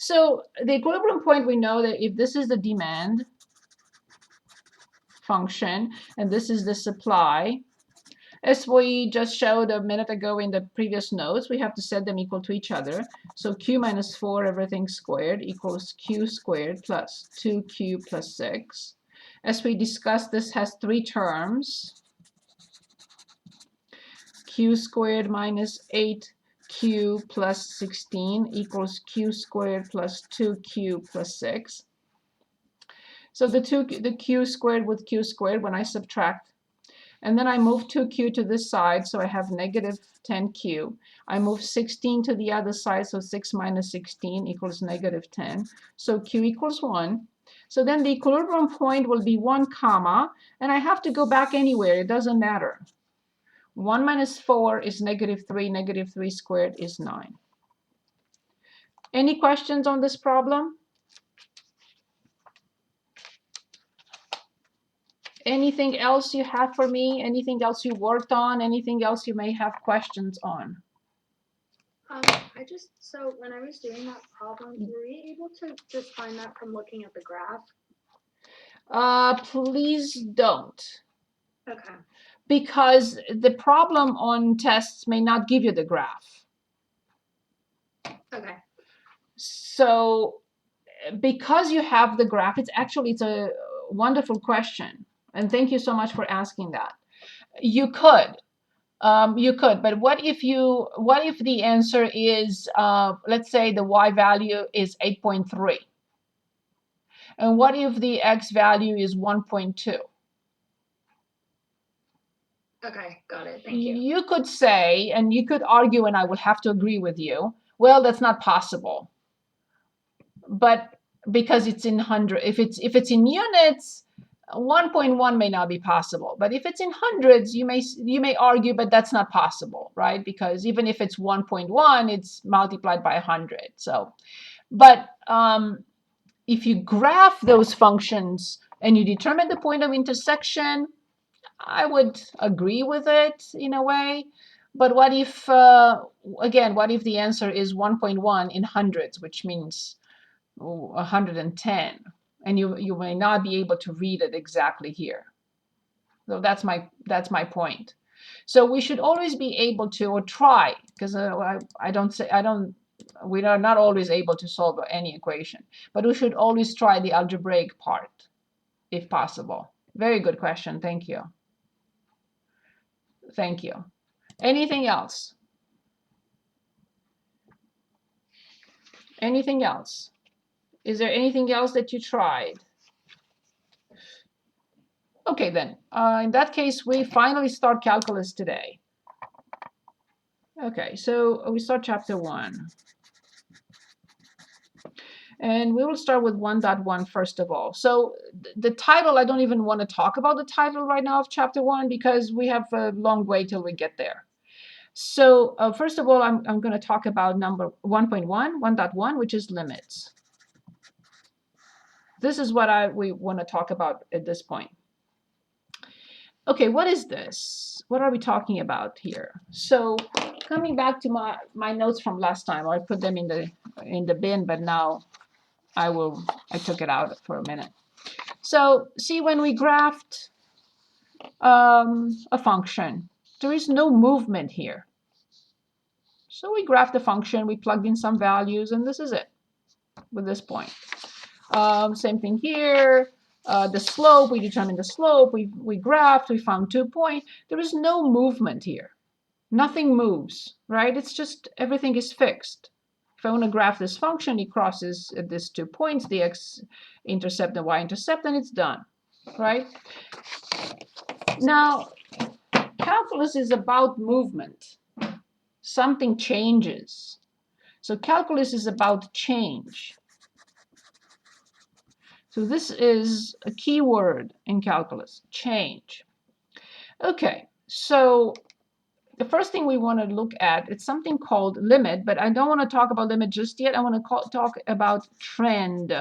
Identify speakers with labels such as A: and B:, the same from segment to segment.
A: So the equilibrium point, we know that if this is the demand function and this is the supply, as we just showed a minute ago in the previous notes, we have to set them equal to each other. So q minus 4 everything squared equals q squared plus 2q plus 6. As we discussed, this has three terms. Q squared minus 8q plus 16 equals q squared plus 2q plus 6. So the q squared with q squared, when I subtract, and then I move 2q to this side, so I have negative 10q. I move 16 to the other side, so 6 minus 16 equals negative 10. So q equals 1. So then the equilibrium point will be 1 comma, and I have to go back anywhere. It doesn't matter. 1 minus 4 is negative 3. Negative 3 squared is 9. Any questions on this problem? Anything else you have for me? Anything else you worked on? Anything else you may have questions on?
B: So when I was doing that problem, were we able to just find that from looking at the graph?
A: Please don't.
B: Okay.
A: Because the problem on tests may not give you the graph.
B: Okay.
A: So because you have the graph, it's a wonderful question. And thank you so much for asking that. You could, but what if the answer is, let's say the y value is 8.3? And what if the x value is 1.2?
B: Okay, got it. Thank you.
A: You could say, and you could argue, and I will have to agree with you, well, that's not possible. But because it's in hundred, if it's in units, 1.1 may not be possible. But if it's in hundreds, you may argue, but that's not possible, right? Because even if it's 1.1, it's multiplied by 100. So, but if you graph those functions and you determine the point of intersection, I would agree with it in a way. But what if, again, what if the answer is 1.1 in hundreds, which means 110, and you may not be able to read it exactly here. So that's my point. So we should always be able to, or try, because we are not always able to solve any equation, but we should always try the algebraic part if possible. Very good question. Thank you. Thank you. Anything else? Anything else? Is there anything else that you tried? Okay, then. In that case, we finally start calculus today. Okay, so we start chapter 1. And we will start with 1.1 first of all. So the title, I don't even want to talk about the title right now of chapter 1 because we have a long way till we get there. So first of all, I'm going to talk about number 1.1, which is limits. This is what we want to talk about at this point. Okay, what is this? What are we talking about here? So coming back to my notes from last time, I put them in the bin, but now I took it out for a minute. So see, when we graphed a function, there is no movement here. So we graphed the function, we plugged in some values, and this is it with this point. Same thing here. The slope, we determined the slope, we graphed, we found 2 points. There is no movement here. Nothing moves, right? It's just everything is fixed. If I want to graph this function, it crosses at these 2 points, the x-intercept and y-intercept, and it's done, right? Now, calculus is about movement. Something changes. So calculus is about change. So this is a key word in calculus, change. Okay, so the first thing we want to look at, it's something called limit, but I don't want to talk about limit just yet. I want to talk about trend.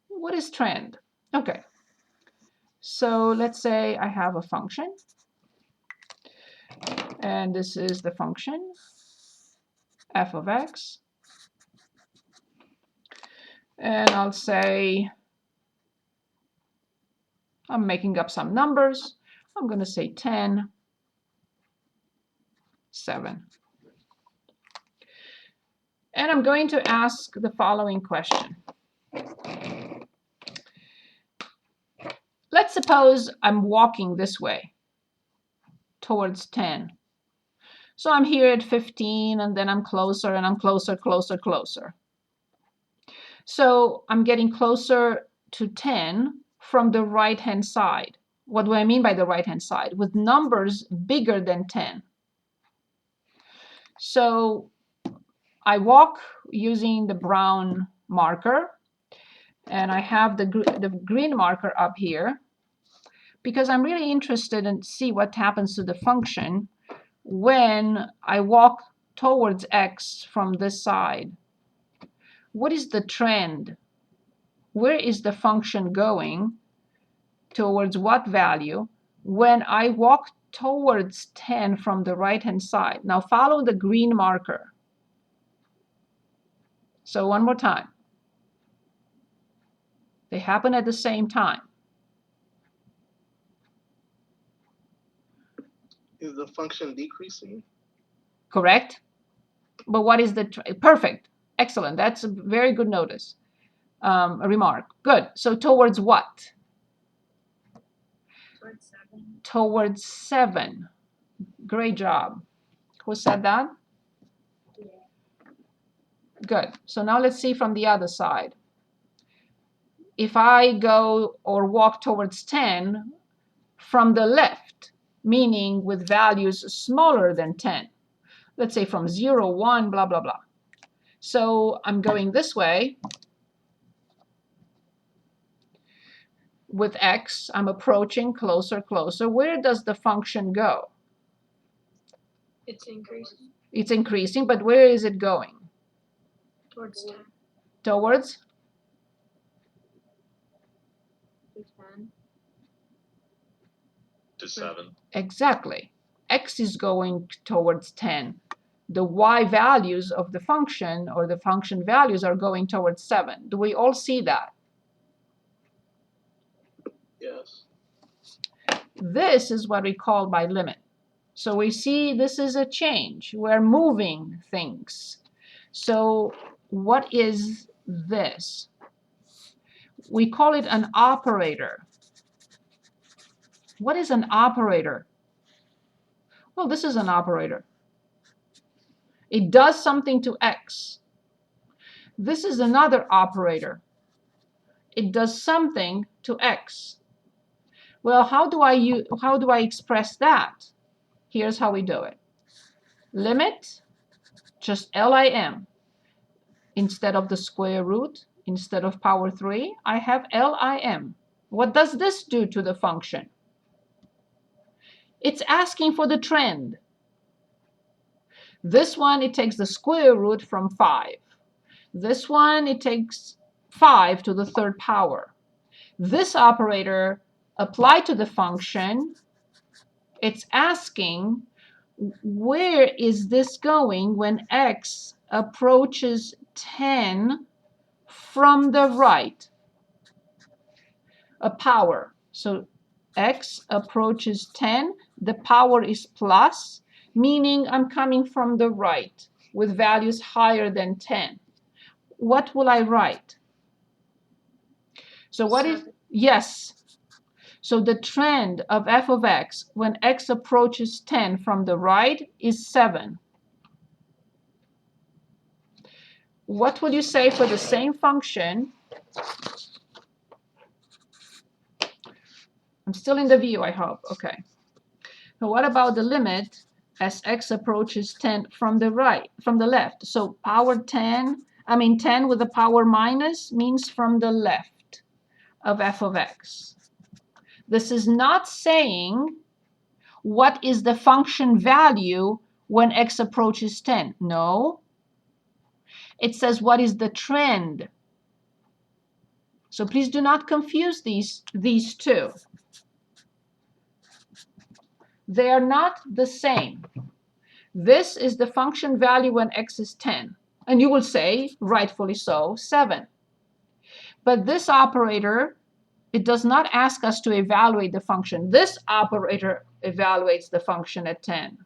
A: What is trend? Okay, so let's say I have a function, and this is the function f of x, And I'll say, I'm making up some numbers. I'm going to say 10, 7. And I'm going to ask the following question. Let's suppose I'm walking this way towards 10. So I'm here at 15, and then I'm closer, and I'm closer, closer, closer. So I'm getting closer to 10 from the right-hand side. What do I mean by the right-hand side? With numbers bigger than 10. So I walk using the brown marker, and I have the green marker up here because I'm really interested in see what happens to the function when I walk towards x from this side. What is the trend? Where is the function going? Towards what value when I walk towards 10 from the right-hand side? Now follow the green marker. So one more time. They happen at the same time.
C: Is the function decreasing?
A: Correct? But what is the perfect? Excellent. That's a very good notice. A remark. Good. So towards what?
B: Towards 7.
A: Towards 7. Great job. Who said that?
B: Yeah.
A: Good. So now let's see from the other side. If I go or walk towards 10 from the left, meaning with values smaller than 10, let's say from 0, 1, blah, blah, blah. So I'm going this way. With x, I'm approaching closer, closer. Where does the function go?
B: It's increasing.
A: It's increasing, but where is it going?
B: Towards 10.
A: Towards?
B: 10.
C: To 7.
A: Exactly. X is going towards 10. The y values of the function or the function values are going towards 7. Do we all see that?
C: Yes.
A: This is what we call by limit. So we see this is a change. We're moving things. So what is this? We call it an operator. What is an operator? Well, this is an operator. It does something to x. This is another operator. It does something to x. Well, how do I express that? Here's how we do it. Limit, just LIM. Instead of the square root, instead of power 3, I have LIM. What does this do to the function? It's asking for the trend. This one, it takes the square root from 5. This one, it takes 5 to the third power. This operator applied to the function, it's asking where is this going when x approaches 10 from the right? A power. So x approaches 10, the power is plus, meaning I'm coming from the right with values higher than 10. What will I write? So what is, yes. So the trend of f of x when x approaches 10 from the right is 7. What will you say for the same function? I'm still in the view, I hope. Okay. So what about the limit as x approaches 10 from the right, from the left? So power 10, 10 with the power minus means from the left of f of x. This is not saying what is the function value when x approaches 10. No. It says what is the trend. So please do not confuse these two. They are not the same. This is the function value when x is 10. And you will say, rightfully so, 7. But this operator, it does not ask us to evaluate the function. This operator evaluates the function at 10.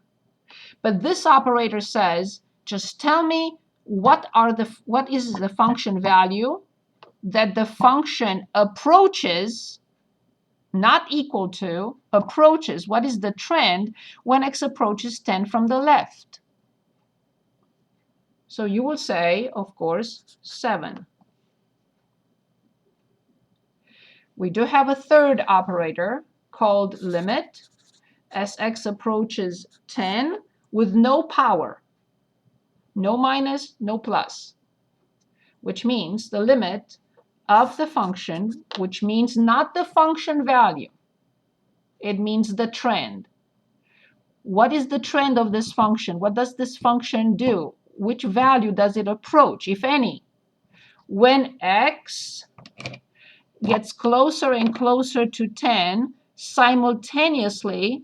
A: But this operator says, just tell me what is the function value that the function approaches, not equal to, approaches. What is the trend when x approaches 10 from the left? So you will say, of course, 7. We do have a third operator called limit as x approaches 10 with no power, no minus, no plus, which means the limit of the function, which means not the function value. It means the trend. What is the trend of this function? What does this function do? Which value does it approach, if any? When x gets closer and closer to 10 simultaneously,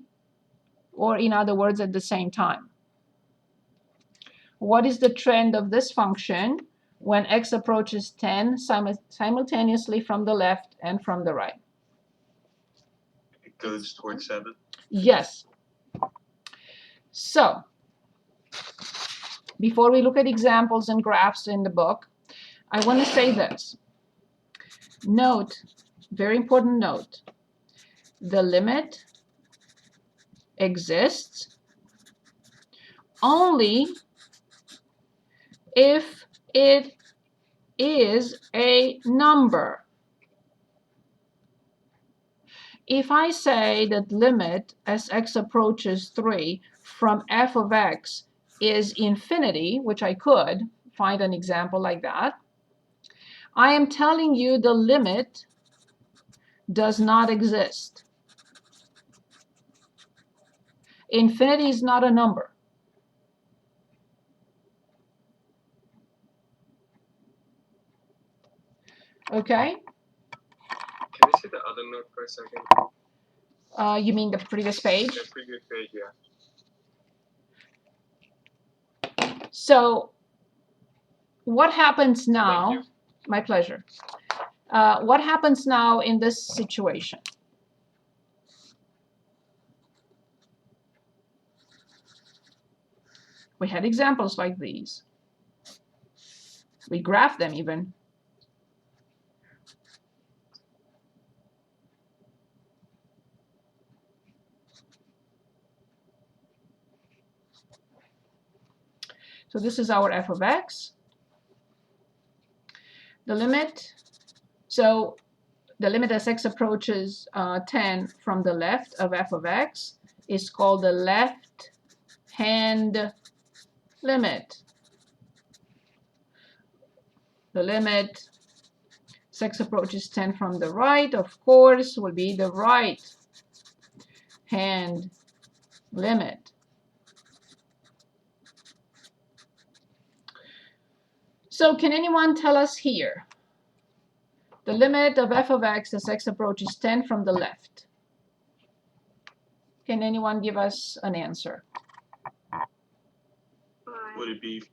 A: or in other words, at the same time. What is the trend of this function when x approaches 10 simultaneously from the left and from the right?
D: It goes towards 7.
A: Yes. So, before we look at examples and graphs in the book, I want to say this. Note, very important note, the limit exists only if it is a number. If I say that limit as x approaches 3 from f of x is infinity, which I could find an example like that, I am telling you the limit does not exist. Infinity is not a number. Okay?
D: Can you see the other note for a second?
A: You mean the previous page?
D: The previous page, yeah.
A: So what happens
D: Thank
A: now?
D: you.
A: My pleasure. What happens now in this situation? We had examples like these. We graphed them even. So this is our f of x. The limit, so the limit as x approaches 10 from the left of f of x is called the left hand limit. The limit as x approaches 10 from the right, of course, will be the right hand limit. So can anyone tell us here the limit of f of x as x approaches 10 from the left? Can anyone give us an answer?
D: Would it be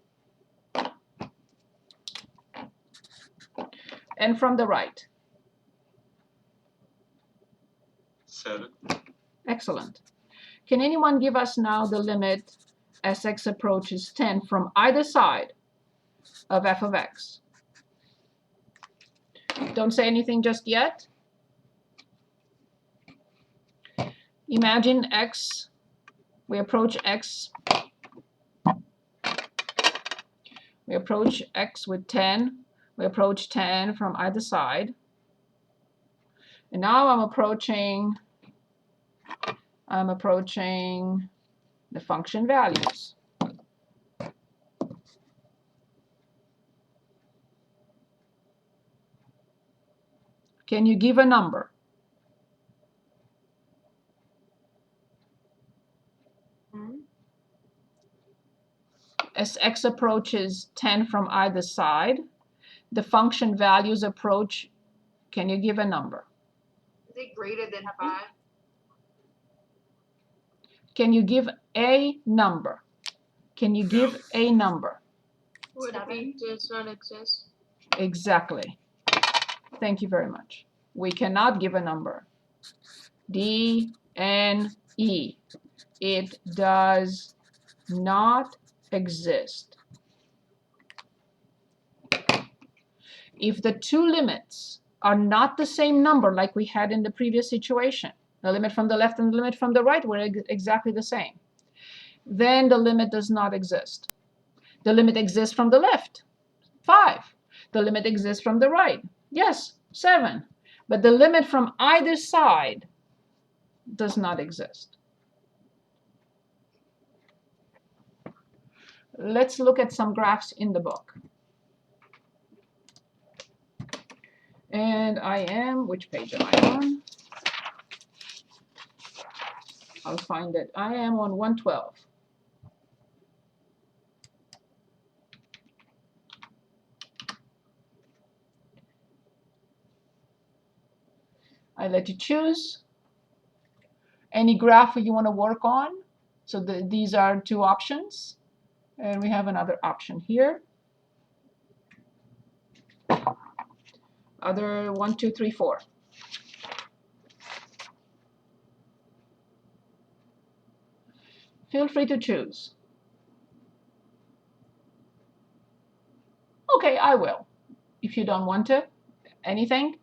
A: And from the right?
D: 7?
A: Excellent. Can anyone give us now the limit as x approaches 10 from either side of f of x? Don't say anything just yet. Imagine x, we approach x. We approach x with 10. We approach 10 from either side. And now I'm approaching the function values. Can you give a number? As x approaches 10 from either side, the function values approach. Can you give a number?
B: Is it greater than 5?
A: Can you give a number? Can you give a number?
B: Would it be does not exist?
A: Exactly. Thank you very much. We cannot give a number. D, N, E. It does not exist. If the two limits are not the same number like we had in the previous situation, the limit from the left and the limit from the right were exactly the same, then the limit does not exist. The limit exists from the left, 5. The limit exists from the right, yes, 7. But the limit from either side does not exist. Let's look at some graphs in the book. And I am, which page am I on? I'll find it. I am on 112. I let you choose any graph you want to work on. So these are 2 options. And we have another option here. Other 1, 2, 3, 4. Feel free to choose. Okay, I will. If you don't want to. Anything?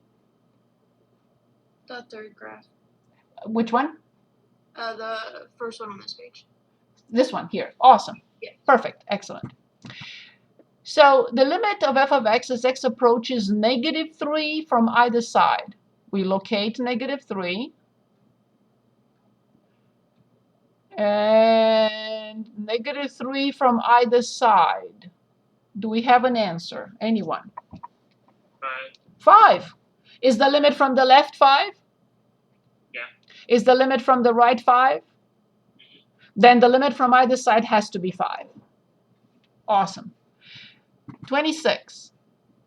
B: The third graph.
A: Which one?
B: The first one on this page.
A: This one here. Awesome.
B: Yeah.
A: Perfect. Excellent. So the limit of f of x as x approaches -3 from either side. We locate -3. And -3 from either side. Do we have an answer? Anyone? 5. Is the limit from the left 5?
D: Yeah.
A: Is the limit from the right 5? Then the limit from either side has to be 5. Awesome. 26.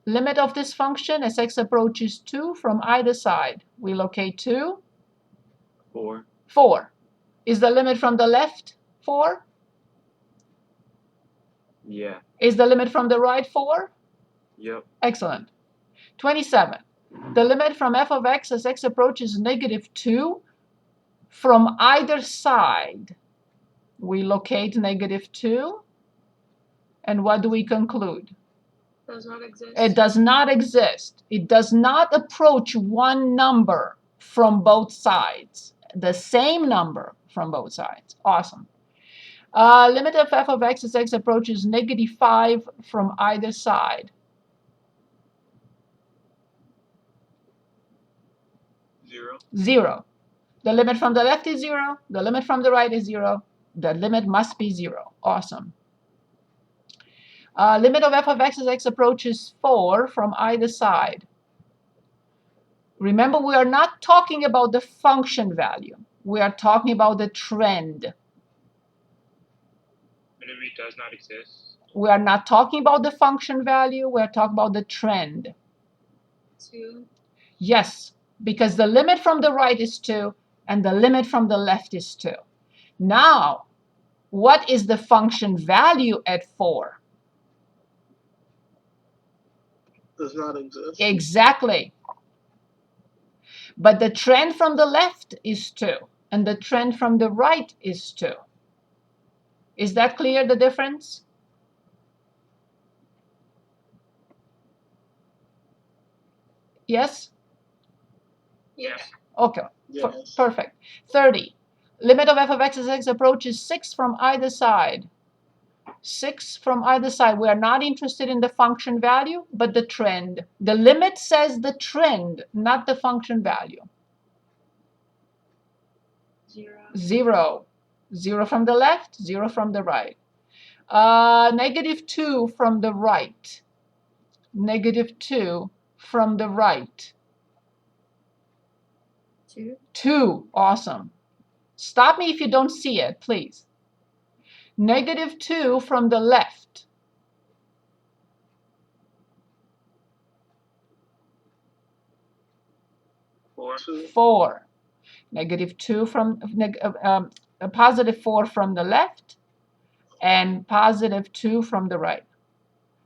A: Limit of this function as x approaches 2 from either side. We locate 2.
E: 4.
A: 4. Is the limit from the left 4?
E: Yeah.
A: Is the limit from the right 4?
E: Yep.
A: Excellent. 27. The limit from f of x as x approaches -2 from either side. We locate -2. And what do we conclude?
B: Does not exist.
A: It does not exist. It does not approach one number from both sides. The same number from both sides. Awesome. Limit of f of x as x approaches -5 from either side.
D: 0.
A: 0. The limit from the left is 0. The limit from the right is 0. The limit must be 0. Awesome. Limit of f of x as x approaches 4 from either side. Remember, we are not talking about the function value. We are talking about the trend.
D: Whenever it does not exist.
A: We are not talking about the function value. We are talking about the trend.
B: 2.
A: Yes, because the limit from the right is 2 and the limit from the left is 2. Now, what is the function value at 4?
C: Does not exist.
A: Exactly. But the trend from the left is 2 and the trend from the right is 2. Is that clear, the difference? Yes?
B: Yes.
A: Okay.
C: Yes.
A: Perfect. 30. Limit of f of x as x approaches 6 from either side. 6 from either side. We are not interested in the function value, but the trend. The limit says the trend, not the function value.
B: 0.
A: 0. 0 from the left, 0 from the right. -2 from the right. -2 from the right.
B: 2.
A: 2. Awesome. Stop me if you don't see it, please. -2 from the left.
D: 4.
A: 4. -2 from a +4 from the left and +2 from the right.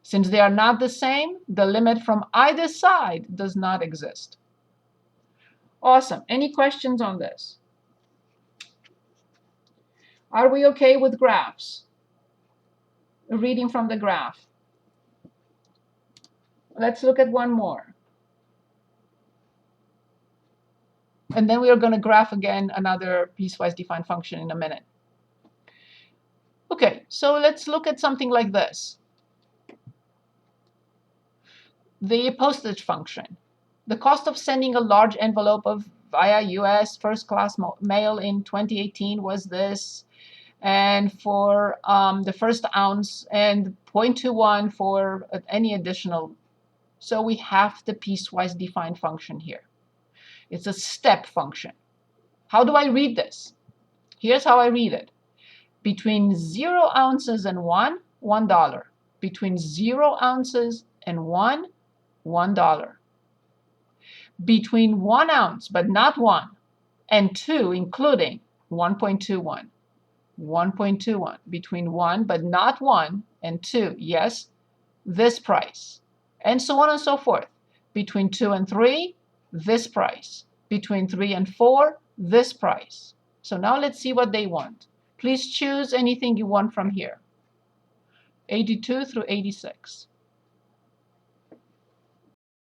A: Since they are not the same, the limit from either side does not exist. Awesome. Any questions on this? Are we okay with graphs? Reading from the graph. Let's look at one more. And then we are going to graph again another piecewise defined function in a minute. Okay, so let's look at something like this. The postage function. The cost of sending a large envelope via US first-class mail in 2018 was this, and for the first ounce, and 0.21 for any additional. So we have the piecewise defined function here. It's a step function. How do I read this? Here's how I read it. Between 0 ounces and $1, $1. Between 0 ounces and $1, $1. Between 1 ounce, but not 1, and 2, including 1.21. 1.21. Between 1, but not 1, and 2, yes, this price. And so on and so forth. Between 2 and 3, this price. Between 3 and 4, this price. So now let's see what they want. Please choose anything you want from here. 82 through 86.